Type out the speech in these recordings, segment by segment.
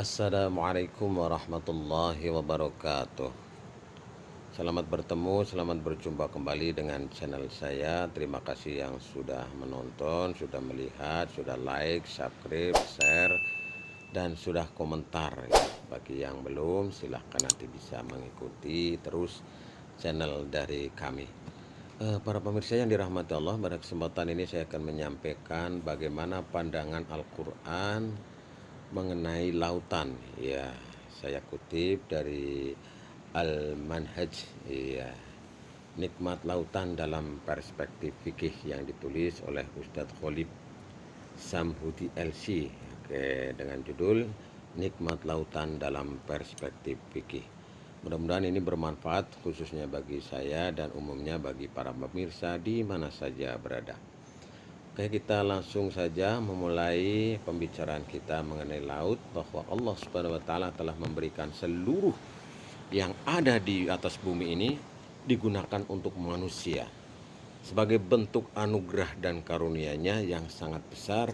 Assalamualaikum warahmatullahi wabarakatuh. Selamat bertemu, selamat berjumpa kembali dengan channel saya. Terima kasih yang sudah menonton, sudah melihat, sudah like, subscribe, share, dan sudah komentar. Bagi yang belum, silahkan nanti bisa mengikuti terus channel dari kami. Para pemirsa yang dirahmati Allah, pada kesempatan ini saya akan menyampaikan bagaimana pandangan Al-Quran mengenai lautan. Ya, saya kutip dari Al-Manhaj, ya, nikmat lautan dalam perspektif fikih, yang ditulis oleh Ustadz Khalid Samhudi LC, dengan judul Nikmat Lautan dalam Perspektif Fikih. Mudah-mudahan ini bermanfaat khususnya bagi saya dan umumnya bagi para pemirsa di mana saja berada. Oke, kita langsung saja memulai pembicaraan kita mengenai laut, bahwa Allah Subhanahu wa taala telah memberikan seluruh yang ada di atas bumi ini digunakan untuk manusia sebagai bentuk anugerah dan karunia-Nya yang sangat besar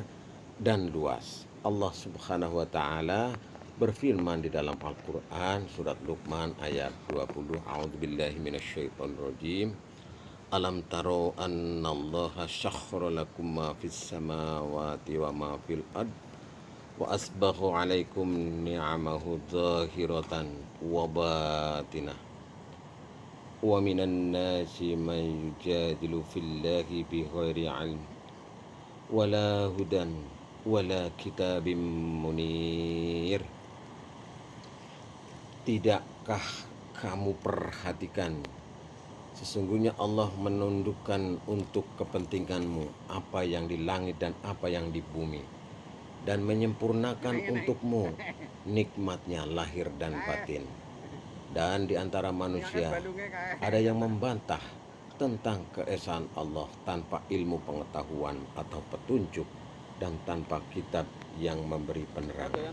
dan luas. Allah Subhanahu wa taala berfirman di dalam Al-Qur'an surat Luqman ayat 20, A'udzubillahi minasyaitonirrajim. Alam taro annallaha syakhara lakum ma fis samawati wa ma fil ard wa asbaghu alaikum ni'amahu zahiratan wa batinah wa minan nasi man yujadilu fillahi bighairi ilm wala hudan wala kitabim munir. Tidakkah kamu perhatikan, sesungguhnya Allah menundukkan untuk kepentinganmu apa yang di langit dan apa yang di bumi, dan menyempurnakan untukmu nikmatnya lahir dan batin. Dan di antara manusia ada yang membantah tentang keesaan Allah tanpa ilmu pengetahuan atau petunjuk dan tanpa kitab yang memberi penerangan.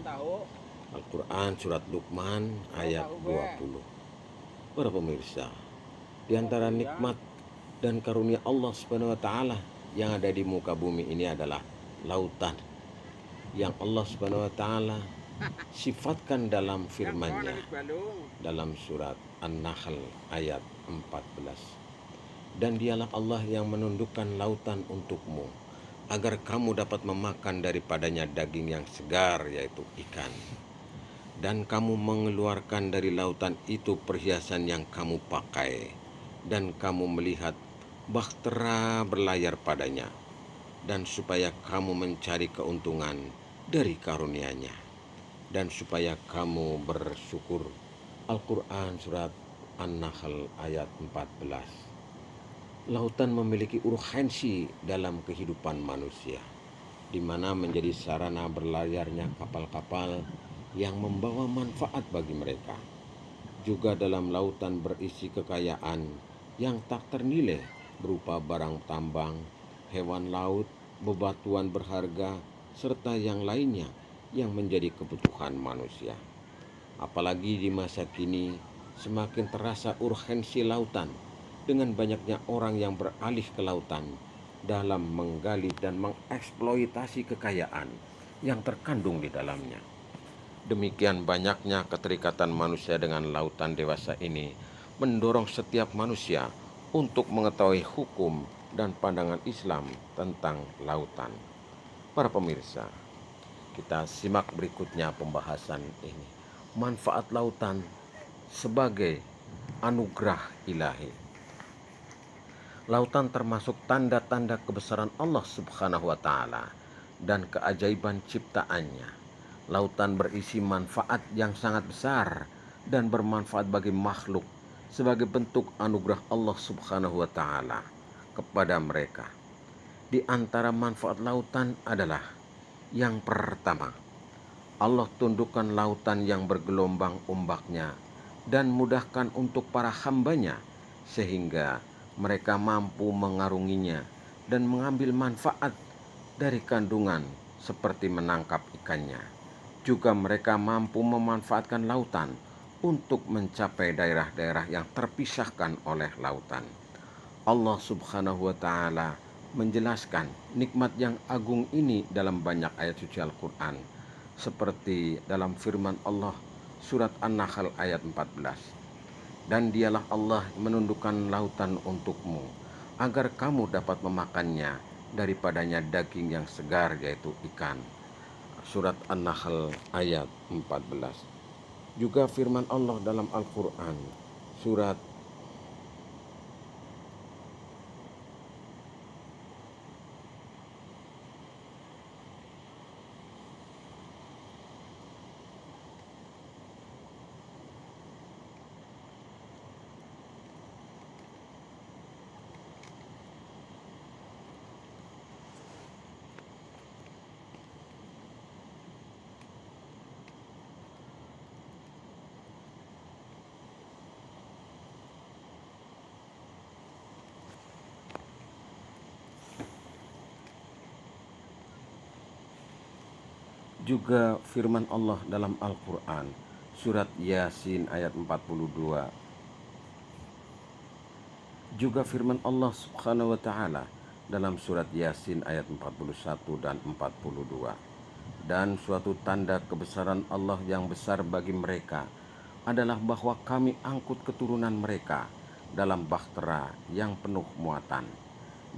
Al-Quran surat Luqman ayat 20. Para pemirsa, di antara nikmat dan karunia Allah Subhanahu wa taala yang ada di muka bumi ini adalah lautan, yang Allah Subhanahu wa taala sifatkan dalam firman-Nya dalam surat An-Nahl ayat 14. Dan dialah Allah yang menundukkan lautan untukmu agar kamu dapat memakan daripadanya daging yang segar, yaitu ikan. Dan kamu mengeluarkan dari lautan itu perhiasan yang kamu pakai, dan kamu melihat bahtera berlayar padanya, dan supaya kamu mencari keuntungan dari karunia-Nya, dan supaya kamu bersyukur. Al-Quran surat An-Nahl ayat 14. Lautan memiliki urgensi dalam kehidupan manusia, di mana menjadi sarana berlayarnya kapal-kapal yang membawa manfaat bagi mereka. Juga dalam lautan berisi kekayaan yang tak ternilai berupa barang tambang, hewan laut, bebatuan berharga, serta yang lainnya yang menjadi kebutuhan manusia. Apalagi di masa kini semakin terasa urgensi lautan dengan banyaknya orang yang beralih ke lautan dalam menggali dan mengeksploitasi kekayaan yang terkandung di dalamnya. Demikian banyaknya keterikatan manusia dengan lautan dewasa ini mendorong setiap manusia untuk mengetahui hukum dan pandangan Islam tentang lautan. Para pemirsa, kita simak berikutnya pembahasan ini. Manfaat lautan sebagai anugerah ilahi. Lautan termasuk tanda-tanda kebesaran Allah Subhanahu wa taala dan keajaiban ciptaannya. Lautan berisi manfaat yang sangat besar dan bermanfaat bagi makhluk sebagai bentuk anugerah Allah Subhanahu wa taala kepada mereka. Di antara manfaat lautan adalah yang pertama, Allah tundukkan lautan yang bergelombang ombaknya dan mudahkan untuk para hamba-Nya sehingga mereka mampu mengarunginya dan mengambil manfaat dari kandungan seperti menangkap ikannya. Juga mereka mampu memanfaatkan lautan untuk mencapai daerah-daerah yang terpisahkan oleh lautan. Allah Subhanahu wa taala menjelaskan nikmat yang agung ini dalam banyak ayat suci Al-Quran. seperti dalam firman Allah surat An-Nahl ayat 14. Dan dialah Allah menundukkan lautan untukmu agar kamu dapat memakannya daripadanya daging yang segar, yaitu ikan. Surat An-Nahl ayat 14. Juga firman Allah dalam Al-Quran surat juga firman Allah dalam Al-Quran surat Yasin ayat 42. Juga firman Allah subhanahu wa ta'ala dalam surat Yasin ayat 41 dan 42. Dan suatu tanda kebesaran Allah yang besar bagi mereka adalah bahwa kami angkut keturunan mereka dalam bahtera yang penuh muatan,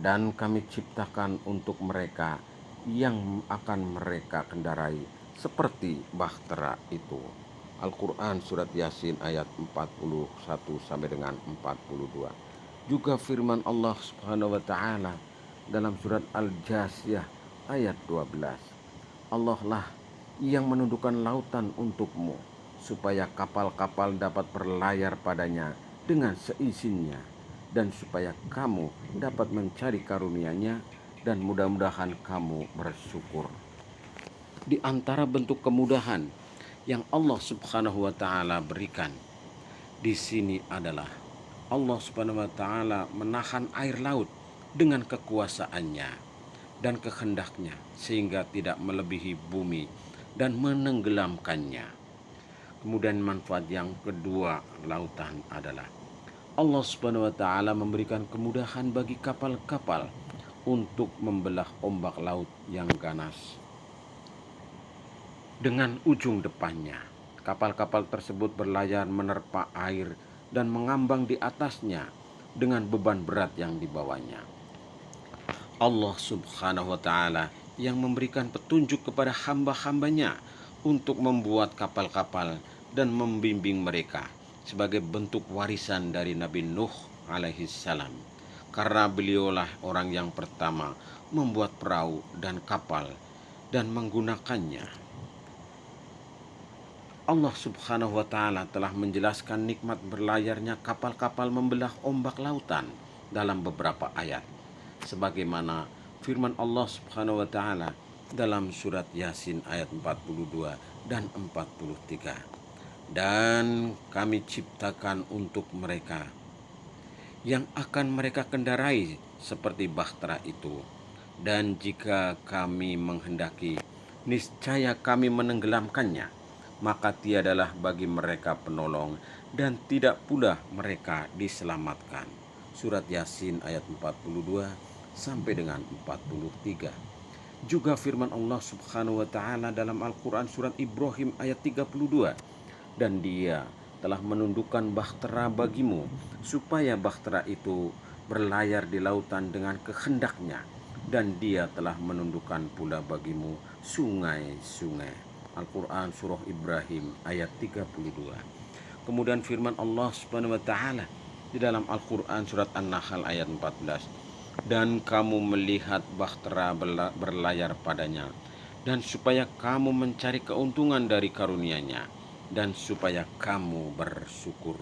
dan kami ciptakan untuk mereka yang akan mereka kendarai seperti bahtera itu. Al-Quran surat Yasin ayat 41 sampai dengan 42. Juga firman Allah subhanahu wa ta'ala dalam surat Al-Jasiyah ayat 12. Allah lah yang menundukkan lautan untukmu supaya kapal-kapal dapat berlayar padanya dengan seizinnya, dan supaya kamu dapat mencari karunia-Nya, dan mudah-mudahan kamu bersyukur. Di antara bentuk kemudahan yang Allah subhanahu wa ta'ala berikan di sini adalah Allah subhanahu wa ta'ala menahan air laut dengan kekuasaannya dan kehendaknya sehingga tidak melebihi bumi dan menenggelamkannya. Kemudian manfaat yang kedua lautan adalah Allah subhanahu wa ta'ala memberikan kemudahan bagi kapal-kapal untuk membelah ombak laut yang ganas. Dengan ujung depannya, kapal-kapal tersebut berlayar menerpa air dan mengambang di atasnya dengan beban berat yang dibawanya. Allah subhanahu wa ta'ala yang memberikan petunjuk kepada hamba-hambanya untuk membuat kapal-kapal dan membimbing mereka sebagai bentuk warisan dari Nabi Nuh alaihi salam, karena beliaulah orang yang pertama membuat perahu dan kapal dan menggunakannya. Allah subhanahu wa ta'ala telah menjelaskan nikmat berlayarnya kapal-kapal membelah ombak lautan dalam beberapa ayat, sebagaimana firman Allah subhanahu wa ta'ala dalam surat Yasin ayat 42 dan 43. Dan kami ciptakan untuk mereka yang akan mereka kendarai seperti bahtera itu, dan jika kami menghendaki, niscaya kami menenggelamkannya, maka tiadalah bagi mereka penolong dan tidak pula mereka diselamatkan. Surat Yasin ayat 42 sampai dengan 43. Juga firman Allah subhanahu wa ta'ala dalam Al-Quran surat Ibrahim ayat 32. Dan Dia telah menundukkan bahtera bagimu supaya bahtera itu berlayar di lautan dengan kehendaknya, dan Dia telah menundukkan pula bagimu sungai-sungai. Al-Quran surah Ibrahim ayat 32. Kemudian firman Allah subhanahu wa ta'ala di dalam Al-Quran surat An-Nahl ayat 14. Dan kamu melihat bahtera berlayar padanya, dan supaya kamu mencari keuntungan dari karunia-Nya, dan supaya kamu bersyukur.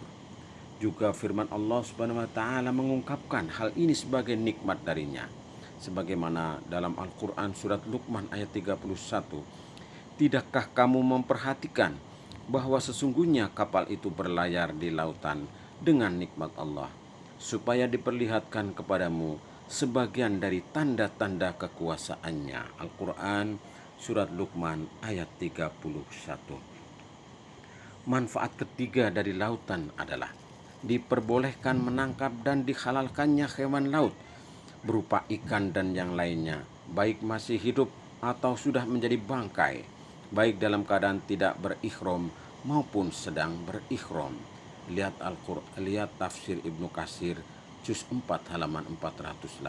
Juga firman Allah subhanahu wa ta'ala mengungkapkan hal ini sebagai nikmat darinya, sebagaimana dalam Al-Quran surat Luqman ayat 31. Tidakkah kamu memperhatikan bahwa sesungguhnya kapal itu berlayar di lautan dengan nikmat Allah, supaya diperlihatkan kepadamu sebagian dari tanda-tanda kekuasaannya. Al-Quran surat Luqman ayat 31. Manfaat ketiga dari lautan adalah diperbolehkan menangkap dan dihalalkannya hewan laut berupa ikan dan yang lainnya, baik masih hidup atau sudah menjadi bangkai, baik dalam keadaan tidak berikhram maupun sedang berikhram. Lihat tafsir Ibnu Katsir juz 4 halaman 480.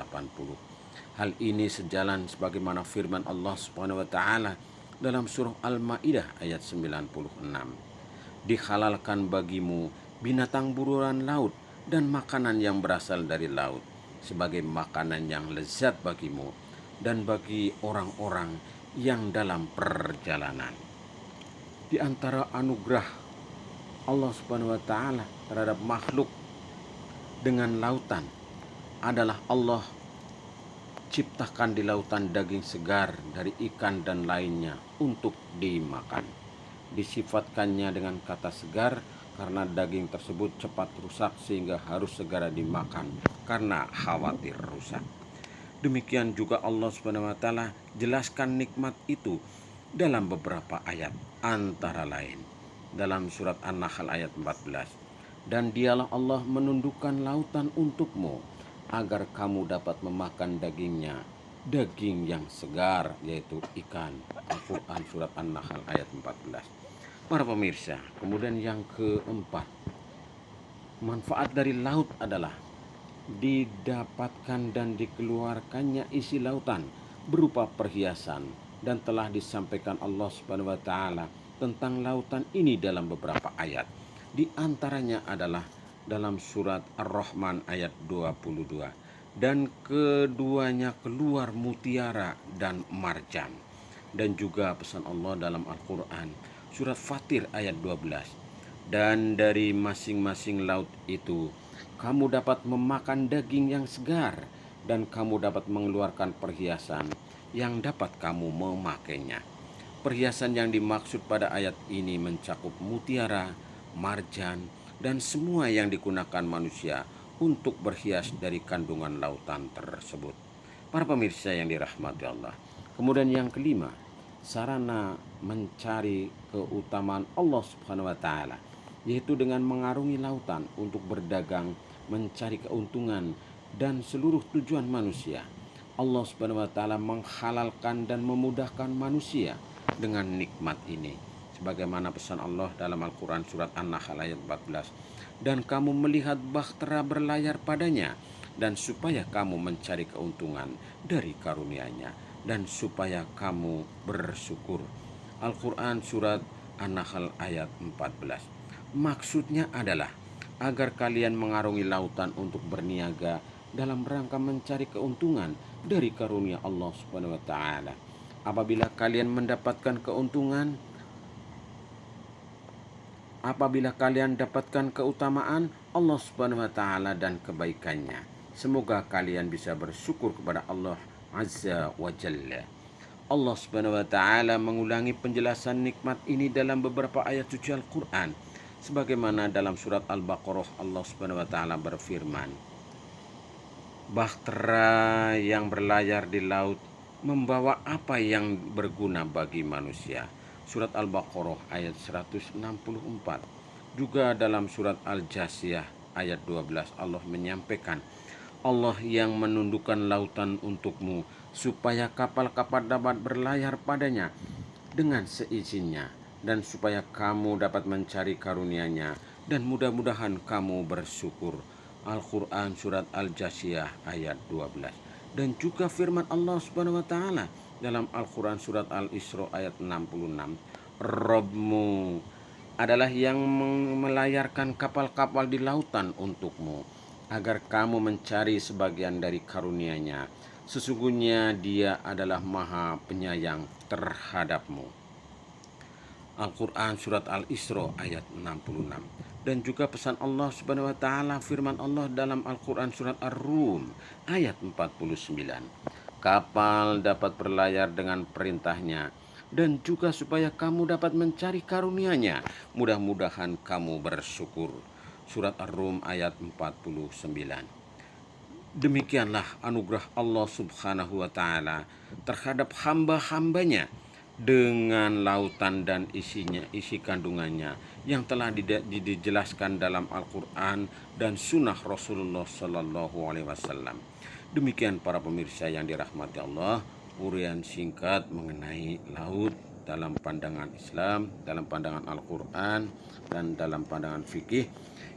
Hal ini sejalan sebagaimana firman Allah Subhanahu wa taala dalam surah Al-Maidah ayat 96. Dihalalkan bagimu binatang buruan laut dan makanan yang berasal dari laut sebagai makanan yang lezat bagimu dan bagi orang-orang yang dalam perjalanan. Di antara anugerah Allah Subhanahu wa taala terhadap makhluk dengan lautan adalah Allah ciptakan di lautan daging segar dari ikan dan lainnya untuk dimakan. Disifatkannya dengan kata segar karena daging tersebut cepat rusak sehingga harus segera dimakan karena khawatir rusak. Demikian juga Allah Subhanahu wa taala jelaskan nikmat itu dalam beberapa ayat, antara lain dalam surat An-Nahl ayat 14. Dan dialah Allah menundukkan lautan untukmu agar kamu dapat memakan dagingnya, daging yang segar, yaitu ikan. Al-Quran surat An-Nahl ayat 14. Para pemirsa, kemudian yang keempat, manfaat dari laut adalah didapatkan dan dikeluarkannya isi lautan berupa perhiasan, dan telah disampaikan Allah Subhanahu wa taala tentang lautan ini dalam beberapa ayat. Di antaranya adalah dalam surat Ar-Rahman ayat 22. Dan keduanya keluar mutiara dan marjan. Dan juga pesan Allah dalam Al-Quran surat Fatir ayat 12. Dan dari masing-masing laut itu kamu dapat memakan daging yang segar, dan kamu dapat mengeluarkan perhiasan yang dapat kamu memakainya. Perhiasan yang dimaksud pada ayat ini mencakup mutiara, marjan, dan semua yang digunakan manusia untuk berhias dari kandungan lautan tersebut. Para pemirsa yang dirahmati Allah. Kemudian yang kelima, sarana mencari keutamaan Allah Subhanahu wa taala, yaitu dengan mengarungi lautan untuk berdagang, mencari keuntungan, dan seluruh tujuan manusia. Allah Subhanahu wa taala menghalalkan dan memudahkan manusia dengan nikmat ini, sebagaimana pesan Allah dalam Al-Quran surat An-Nahl ayat 14. Dan kamu melihat bahtera berlayar padanya, dan supaya kamu mencari keuntungan dari karunia-Nya, dan supaya kamu bersyukur. Al-Quran surat An-Nahl ayat 14. Maksudnya adalah agar kalian mengarungi lautan untuk berniaga dalam rangka mencari keuntungan dari karunia Allah Subhanahu wa taala. Apabila kalian dapatkan keutamaan Allah Subhanahu wa taala dan kebaikannya, semoga kalian bisa bersyukur kepada Allah Azza wa Jalla. Allah Subhanahu wa taala mengulangi penjelasan nikmat ini dalam beberapa ayat suci Al-Qur'an, sebagaimana dalam surat Al-Baqarah Allah Subhanahu wa taala berfirman, bahtera yang berlayar di laut membawa apa yang berguna bagi manusia. Surat Al-Baqarah ayat 164. Juga dalam surat Al-Jasiyah ayat 12 Allah menyampaikan, Allah yang menundukkan lautan untukmu supaya kapal-kapal dapat berlayar padanya dengan seizinnya, dan supaya kamu dapat mencari karunia-Nya, dan mudah-mudahan kamu bersyukur. Al-Quran surat Al-Jasiyah ayat 12. Dan juga firman Allah Subhanahu wa taala dalam Al-Quran surat Al-Isra ayat 66, Rabbmu adalah yang melayarkan kapal-kapal di lautan untukmu agar kamu mencari sebagian dari karunia-Nya. Sesungguhnya Dia adalah Maha Penyayang terhadapmu. Al-Quran surat Al-Isra ayat 66. Dan juga pesan Allah Subhanahu wa taala, firman Allah dalam Al-Quran surat Ar-Rum ayat 49. Kapal dapat berlayar dengan perintahnya, dan juga supaya kamu dapat mencari karunia-Nya. Mudah-mudahan kamu bersyukur. Surat Ar-Rum ayat 49. Demikianlah anugerah Allah Subhanahu wa taala terhadap hamba-hambanya dengan lautan dan isi kandungannya yang telah dijelaskan dalam Al-Quran dan Sunnah Rasulullah Sallallahu Alaihi Wasallam. Demikian para pemirsa yang dirahmati Allah, uraian singkat mengenai laut dalam pandangan Islam, dalam pandangan Al-Quran, dan dalam pandangan fikih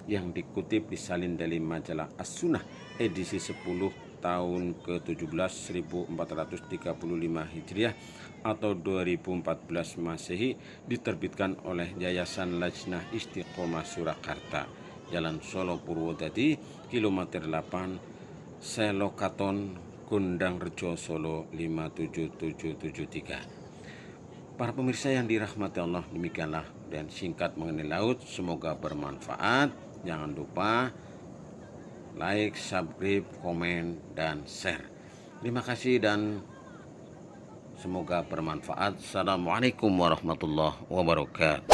yang dikutip disalin dari majalah As-Sunnah edisi 10 tahun ke-17 1435 Hijriah atau 2014 Masehi, diterbitkan oleh Yayasan Lajnah Istiqomah Surakarta, Jalan Solo Purwodadi, kilometer 8, Selokaton, Gondang Rejo, Solo 57773. Para pemirsa yang dirahmati Allah, demikianlah dan singkat mengenai laut. Semoga bermanfaat. Jangan lupa like, subscribe, komen, dan share. Terima kasih dan semoga bermanfaat. Assalamualaikum warahmatullahi wabarakatuh.